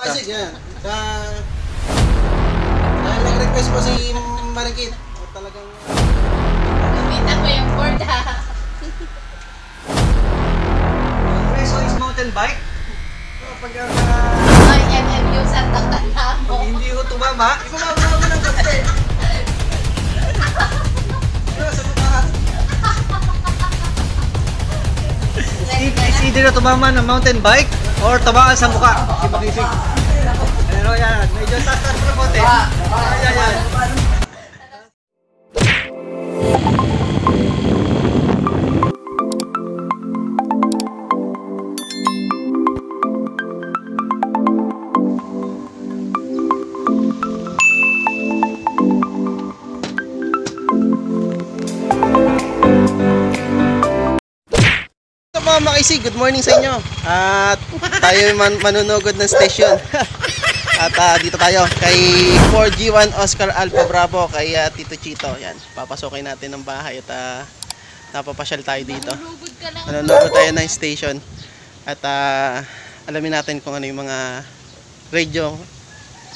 Kasi yan. Dahil nag-request po si Marikit. Talagang... Gamitan ko yung board ha. Preso is mountain bike. Pag Ay, MMU sa tanda mo. hindi ko tumama, ibababa mo ng konti. It's either na tumama ng mountain bike or tamaan sa mukha. Si Makisig. Pero yan, medyo tatas na konti. Ayan. Mga Makisig, good morning sa inyo. At tayo manunugod ng station. At dito tayo kay 4G1 Oscar Alpha Bravo kay Tito Chito. Yan, papasokin natin ng bahay at napapasyal tayo dito. Manunugod tayo ng station. At alamin natin kung ano yung mga radio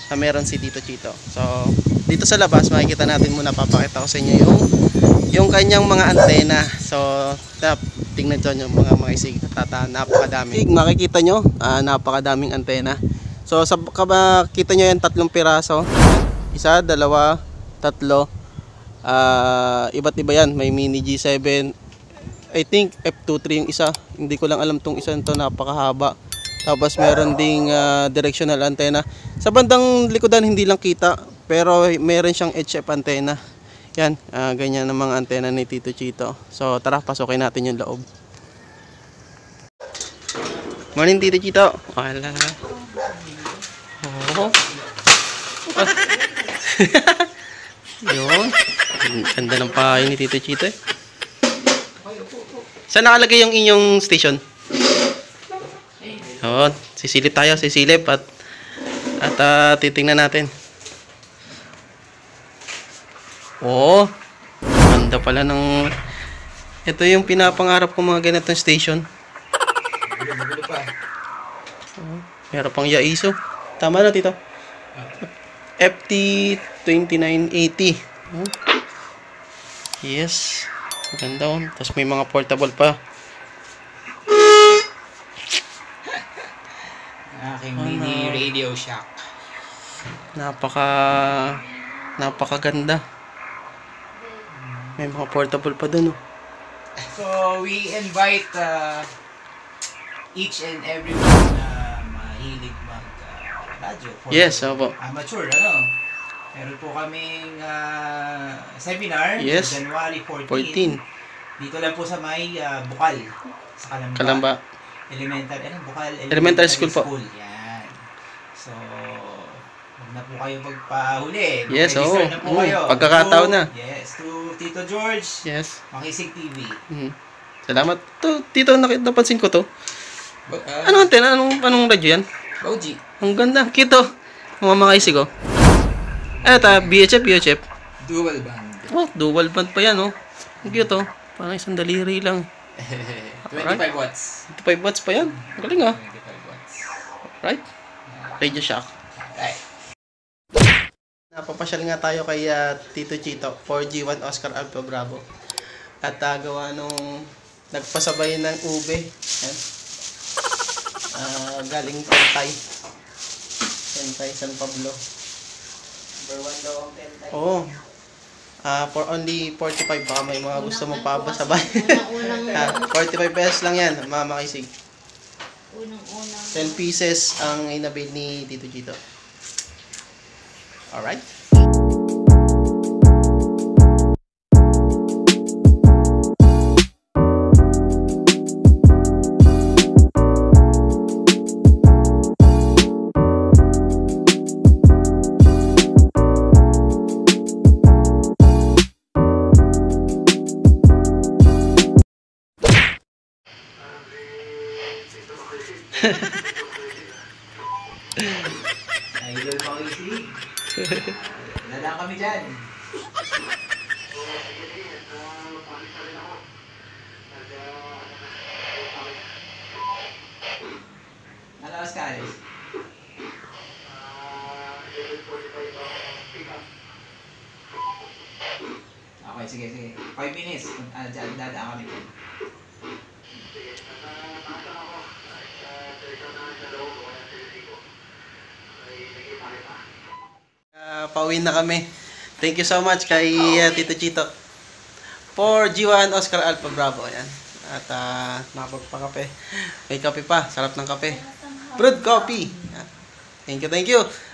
na meron si Tito Chito. So, dito sa labas makikita natin muna, papakita ko sa inyo yung kanyang mga antena. So, tingnan nyo yung mga Makisig, napakadami. Makikita nyo, napakadaming antena. So, kita nyo yan, 3 piraso. Isa, dalawa, tatlo. Iba't iba yan. May mini G7. I think F23 yung isa. Hindi ko lang alam tong isa nito, napakahaba. Tapos meron ding directional antenna. Sa bandang likodan hindi lang kita, pero meron siyang HF antenna. Yan, ganyan ang mga antena ni Tito Chito. So tara, pasokin natin yung loob. Morning Tito Chito. Wala. Oh. Yun. Ganda ng pahay ni Tito Chito eh. Saan nakalagay yung inyong station? Yun. Sisilip tayo, sisilip at titingnan natin. Oo, ganda pala ng... Ito yung pinapangarap ko, mga ganitong station. Meron pang Yaiso. Tama na, Tito. FT2980. Yes. Maganda oh. Tapos may mga portable pa. Aking mini Radio Shack. Napakaganda. May mga portable pa dun, oh. So, we invite each and everyone na mahilig mag-radyo. Yes, opo. Amateur, ano? Meron po kaming seminar, yes. January 14. Dito lang po sa may Bukal, sa Kalamba. Elementary School po. Po. Yan. So, huwag na po kayo magpahuli. Yes, oo. Na po kayo. Pagkakataon na. Yes, to Tito George. Yes. Makisig TV. Salamat. Tito, napansin ko to. Anong antena? Anong radyo yan? Bauji. Ang ganda. Kito. Mga Makisig, oh. Eto, VHF. Dual band. Oh, dual band pa yan, oh. Ang cute, oh. Parang isang daliri lang. 25 watts. 25 watts pa yan. Ang galing, ah. 25 watts. Right? Radio Shack. Right. Napapasyal nga tayo kay Tito Chito, 4G1 Oscar Alpha Bravo. At gawa nung nagpasabay ng ube. Yan. Galing Tentay. Tentay, San Pablo. Number 1 daw ang 10 Oo. For only 45, baka may mga gusto mong pabasabay. 45 pesos lang yan, mga Makisig. 10 pieces ang inabil ni Tito Chito. Alright. Idol Makisig. Wala kami dyan. Alas ka, Alice? sige. 5 minutes. Dadaan kami. Pauwi na kami. Thank you so much kay Tito Chito. For G1 Oscar Alpha Bravo. Ayan. At nakapagpakape. May kape pa. Sarap ng kape. Brewed coffee. Ayan. Thank you.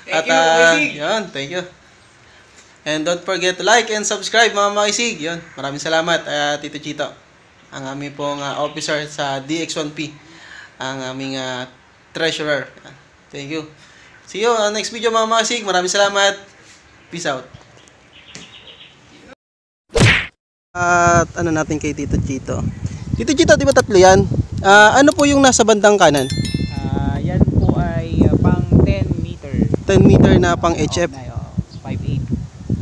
Thank you, Maisig. Yun, thank you. And don't forget to like and subscribe mga Maisig. Yun, maraming salamat Tito Chito. Ang aming pong officer sa DX1P. Ang aming treasurer. Thank you. See you on next video mga Maisig. Maraming salamat. Peace out. At ano natin kay Tito Chito. Tito Chito, di ba tatlo yan? Ano po yung nasa bandang kanan? Yan po ay pang 10 meter. 10 meter na pang HF. 5.8.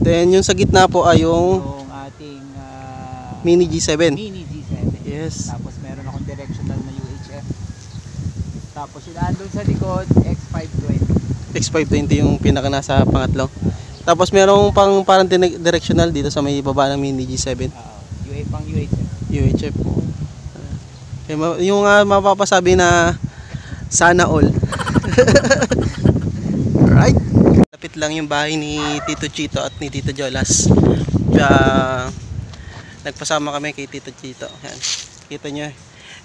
Then yung sa gitna po ay yung Yung ating Mini G7. Mini G7. Yes. Tapos meron akong directional na UHF. Tapos yung andun sa likod, X520. X520 yung pinaka nasa pangatlo. Tapos merong pang parang directional dito sa may baba ng Mini G7. Pang UHF. UHF. Yung mapapasabi na sana all. Right? Lapit lang yung bahay ni Tito Chito at ni Tito Jolas. Nagpasama kami kay Tito Chito. Yan. Kita nyo.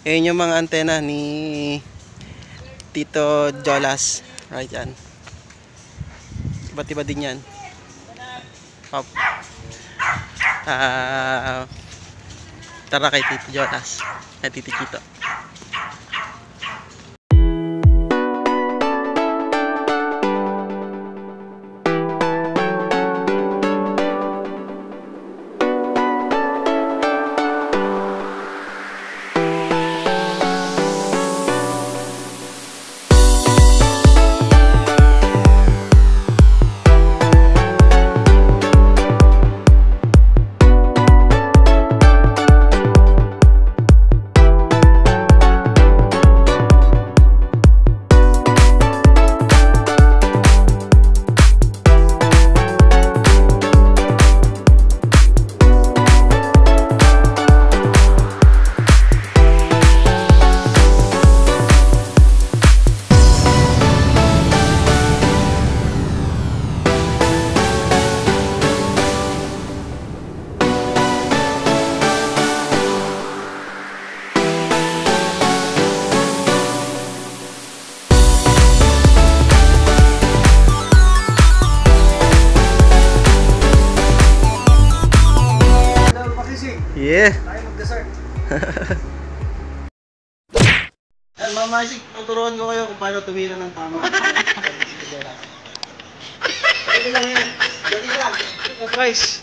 Ayan yung mga antena ni Tito Jolas. Right yan. Iba't iba din yan. Pop. Tara kay Tito Jonas at Tito Chito. Yeah. Tayo mag-dessert. Mama Isik, tuturuan ko kayo kung paano tumira ng tama. Dali lang yan. Dali lang. Guys.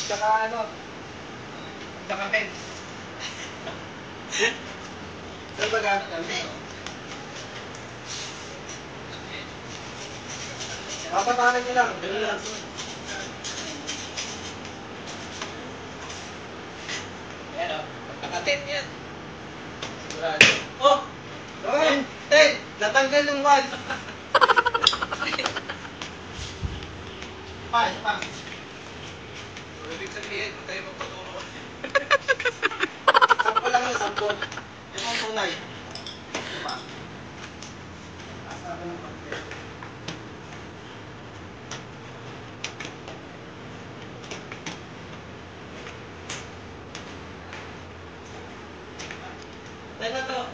Tsaka tsaka pen. Saan ba gamit kami? Papatanan niyo lang. Dali lang. Ayan o. Naka-10 yan. Sigurado. Oh! Okay. 10! Natanggal yung 1. Pa. Ibig sabihin, kung tayo magpaturo. 10 lang yun, 10. Yung ang tunay. Diba? Asabi ng pagkaya. Tayo to.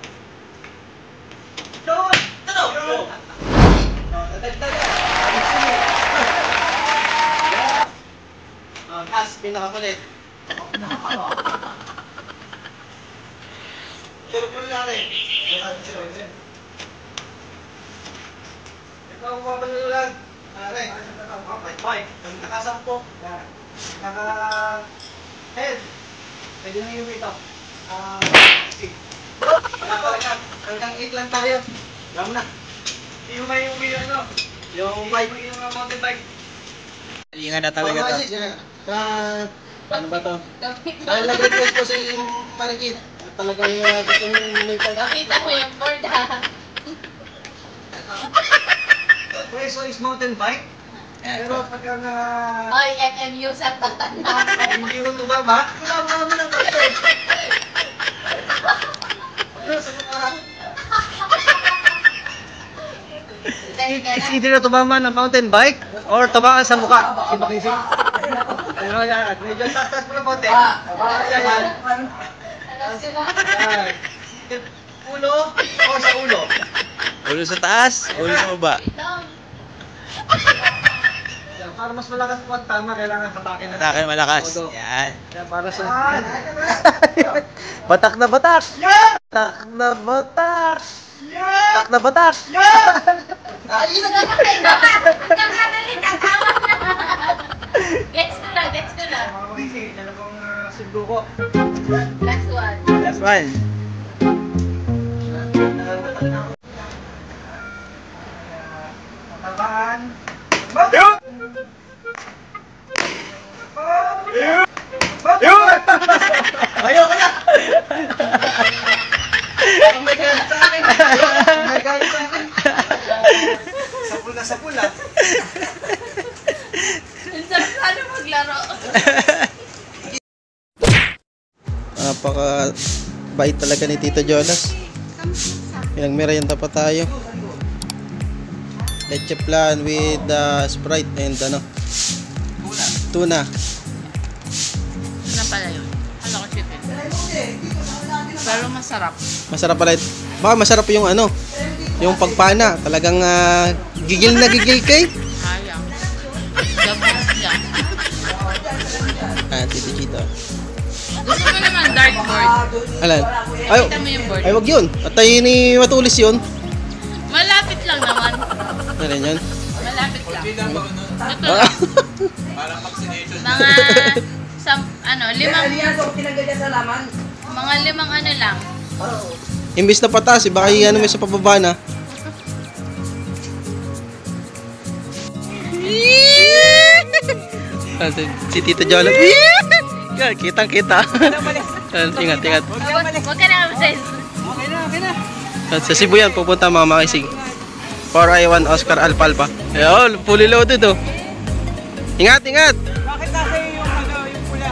Doon! Doon! Tatagtaga. As, pinakakulit. Sure po lang eh. Ito ang mabalo lang. Are, ang nakasampo. Naka-head. Pwede na yung ito. Hanggang 8 lang tayo. Alam na. Yung may Yung bike. yung mountain bike. Galingan na talaga to. Ano ba to? Dahil nag-request ko si Marikit. Talagang gusto nyo may pag... Nakita mo yung board ha. So is mountain bike? Pero pagka nga Oy, MMU sa tatanda mo. hindi ko tumama, tumama mo ng kape. Pero sa mga it's either na tumama ng mountain bike or tumama sa mukha. Si Makisig. Ano yan? Medyo tatas mo ng bote. Yan. Ano sila? Yan. Ulo o sa ulo? Ulo sa taas, ulo sa baba. Down. Yan. Para mas malakas po ang tama, kailangan hatakin na. Atakin malakas. Todo. Yan. Yan, para sa... Batak na batak! Batak na batak! Batak na batak! Gets ko na, gets ko na. Mga Makisig, yan ang sundo ko. Last one. Last one. Tamaan. Ayoko na! May galit sa akin! May galit sa akin! Sapul na sapul ah! Ang sarap sana maglaro. Napaka bait talaga ni Tito Jonas. Pinagmerienda pa tayo. Leche flan with Sprite and tuna. Ano pala yun? Ano ko chicken? Pero masarap. Masarap pala. Baka masarap yung yung pagpana. Talagang gigil na gigil kay. Sayang. Gabos niya. Tito Chito. Gusto mo naman dartboard. Alan? Ay, Kita mo yung board. ay wag yun. At tayo ni Matulis yun. Malapit lang naman. Ano yun? Malapit lang. Ito Ah. lang. Mga mga limang ano lang. Imbis na patas, baka mo sa pababa na. Si Tito Jonas. Yan, kitang-kita. Ingat, ingat. Huwag ka na absent. Okay na, okay na! At sa Cebu yan, pupunta mga makisig. 4I1 Oscar Alpalpa. Ayun, fully loaded oh. Ingat, ingat! Bakit nasa yung yung pula?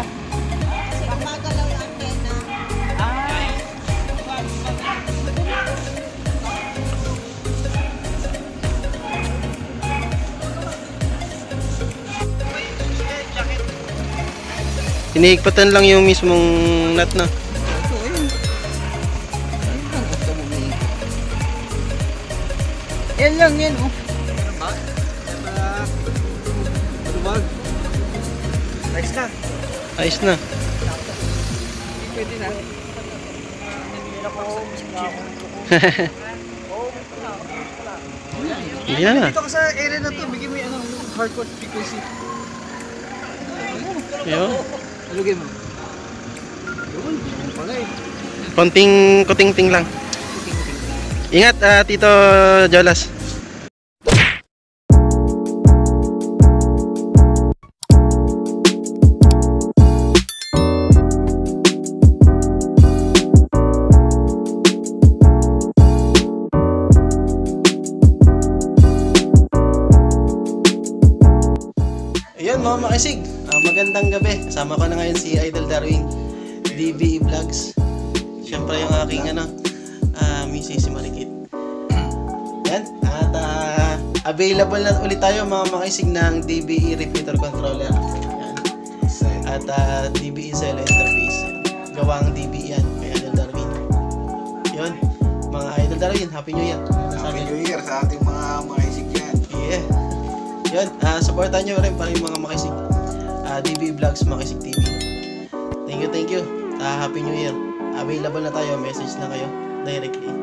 Hinihigpatan lang yung mismong nut na. Yan lang, yan oh. Lumag. Nice na. Ayos na. Pwede na. Hindi na. Dito ka sa area na to, bigyan mo yung hardcore frequency. Ayun. Lugay mo. Yun, pala eh. Konting kuting-ting lang. Ingat, Tito Jolas. Ayun mga makisig, magandang gabi. Kasama ko na ngayon si Idol Darwin, DBE Vlogs. Siyempre yung aking Mrs. si Marikit. Yan. At available na ulit tayo mga makisig ng DBE repeater controller. Yan. At DBE cell interface. Gawang DBE yan kay Idol Darwin. Yun. Mga Idol Darwin, Happy New Year. Happy New Year sa ating mga makisig yan. Yeah. Yun, supportan nyo rin para yung mga makisig. DBE Vlogs, Makisig TV. Thank you, thank you. Happy New Year. Available na tayo, message na kayo directly.